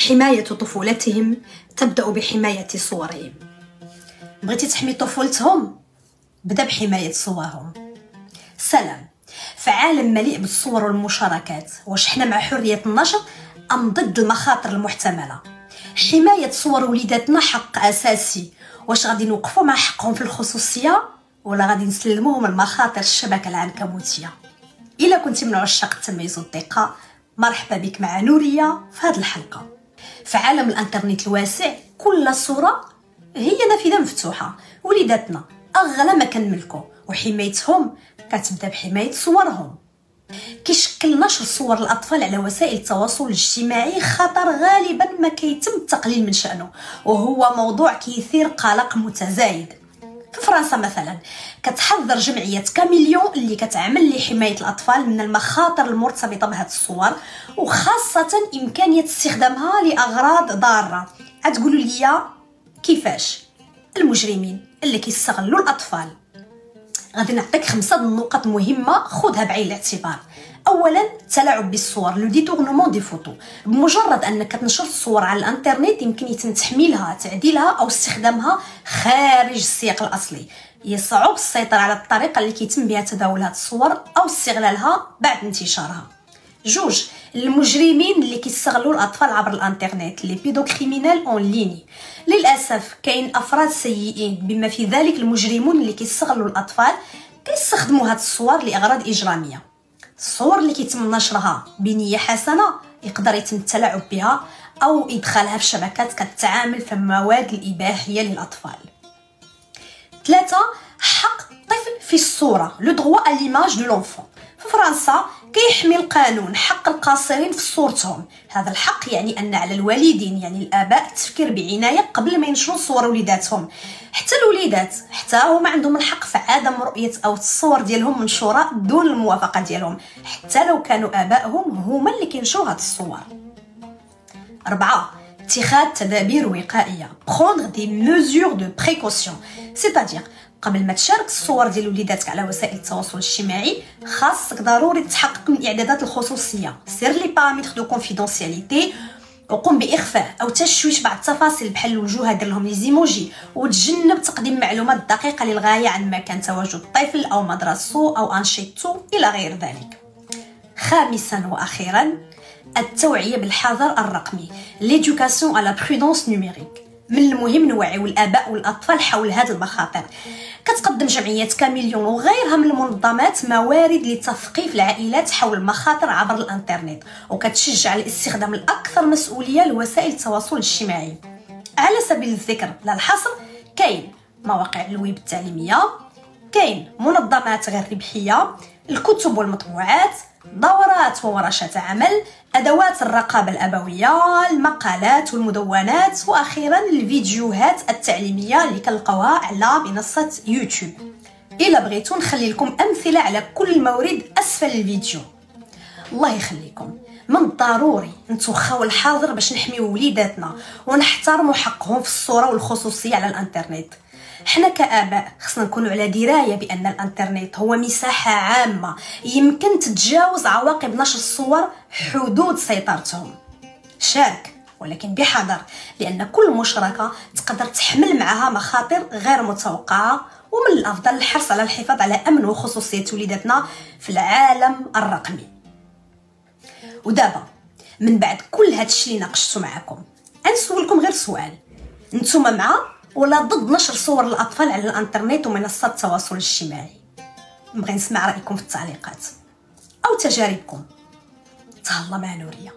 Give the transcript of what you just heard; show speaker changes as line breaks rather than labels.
حماية طفولتهم تبدأ بحماية صورهم. بغيتي تحمي طفولتهم؟ بدأ بحماية صورهم. سلام. في عالم مليء بالصور والمشاركات، واش حنا مع حرية النشر أم ضد المخاطر المحتملة؟ حماية صور وليداتنا حق أساسي، واش غادي نوقفوا مع حقهم في الخصوصية ولا غادي نسلموهم المخاطر الشبكة العنكبوتية؟ إلا كنتي من عشاق التميز والدقة، مرحبا بك مع نورية في هذه الحلقة. في عالم الانترنت الواسع كل صورة هي نافذة مفتوحة. وليداتنا أغلى ما كنملكو، وحمايتهم كتبدا بحماية صورهم. كيشكل نشر صور الأطفال على وسائل التواصل الاجتماعي خطر غالبا ما كيتم التقليل من شأنه، وهو موضوع كيثير قلق متزايد. في فرنسا مثلا كتحذر جمعية كاميليون اللي كتعمل لحماية الأطفال من المخاطر المرتبطة بهذه الصور، وخاصة إمكانية استخدامها لأغراض ضارة. تقولوا لي كيفاش؟ المجرمين اللي كيستغلوا الأطفال. غادي نعطيك 5 نقط مهمة خذها بعين الاعتبار. اولا، التلاعب بالصور، لو ديتورنمون دي فوتو. بمجرد انك تنشر الصور على الانترنت يمكن يتم تحميلها، تعديلها او استخدامها خارج السياق الاصلي. يصعب السيطرة على الطريقة اللي كيتم بها تداول هذه الصور او استغلالها بعد انتشارها. 2، المجرمين اللي كيستغلوا الاطفال عبر الانترنت، لي بيدوكريمينال اون ليني. للاسف كاين افراد سيئين بما في ذلك المجرمون اللي كيستغلوا الاطفال، كيستخدموا هذه الصور لاغراض اجراميه. الصور اللي كيتم نشرها بنيه حسنه يقدر يتم التلاعب بها او ادخالها في شبكات كتعامل في المواد الاباحيه للاطفال. 3، حق الطفل في الصوره، لو دروا ا ليماج دو لونفون. في فرنسا كيحمي القانون حق القاصرين في صورتهم. هذا الحق يعني ان على الوالدين يعني الاباء التفكير بعنايه قبل ما ينشروا صور وليداتهم. حتى الوليدات حتى هما عندهم الحق في عدم رؤيه او الصور ديالهم منشوره دون الموافقه ديالهم، حتى لو كانوا ابائهم هما اللي كينشروا هاد الصور. 4، اتخاذ تدابير وقائيه، prendre des mesures de précaution. c'est-à-dire قبل ما تشارك الصور ديال وليداتك على وسائل التواصل الاجتماعي خاصك ضروري تحقق من اعدادات الخصوصيه. سير لي بارامتر دو كونفيدونسياليتي، وقم باخفاء او تشويش بعض التفاصيل بحال الوجوه دير لهم لي زيموجي، وتجنب تقديم معلومات دقيقه للغايه عن مكان تواجد الطفل او مدرسته او انشطته الى غير ذلك. 5 واخيرا، التوعيه بالحذر الرقمي، ليدوكاسيون على برودونس نوميريك. من المهم نوعيو الاباء والاطفال حول هذه المخاطر. كتقدم جمعية كاميليون وغيرها من المنظمات موارد لتثقيف العائلات حول المخاطر عبر الانترنت، وكتشجع الاستخدام الاكثر مسؤوليه لوسائل التواصل الاجتماعي. على سبيل الذكر لا الحصر، كاين مواقع الويب التعليميه، كاين منظمات غير ربحيه، الكتب والمطبوعات، دورات وورشات عمل، أدوات الرقابة الأبوية، المقالات والمدونات، وأخيرا الفيديوهات التعليمية اللي كنلقاوها على منصة يوتيوب. إلا بغيتو نخلي لكم أمثلة على كل مورد أسفل الفيديو. الله يخليكم، من الضروري نتوخاو الحاضر باش نحميو وليداتنا ونحترموا حقهم في الصورة والخصوصية على الانترنت. حنا كآباء خصنا نكونوا على دراية بأن الانترنت هو مساحة عامة يمكن تتجاوز عواقب نشر الصور حدود سيطرتهم. شارك ولكن بحذر، لأن كل مشاركة تقدر تحمل معها مخاطر غير متوقعة، ومن الأفضل الحرص على الحفاظ على أمن وخصوصية وليداتنا في العالم الرقمي. ودابا من بعد كل هادشي اللي ناقشته معكم، نسولكم غير سؤال: نتوما مع ولا ضد نشر صور الأطفال على الانترنت ومنصات التواصل الاجتماعي؟ نبغي نسمع رأيكم في التعليقات أو تجاربكم. تهلا مع نورية.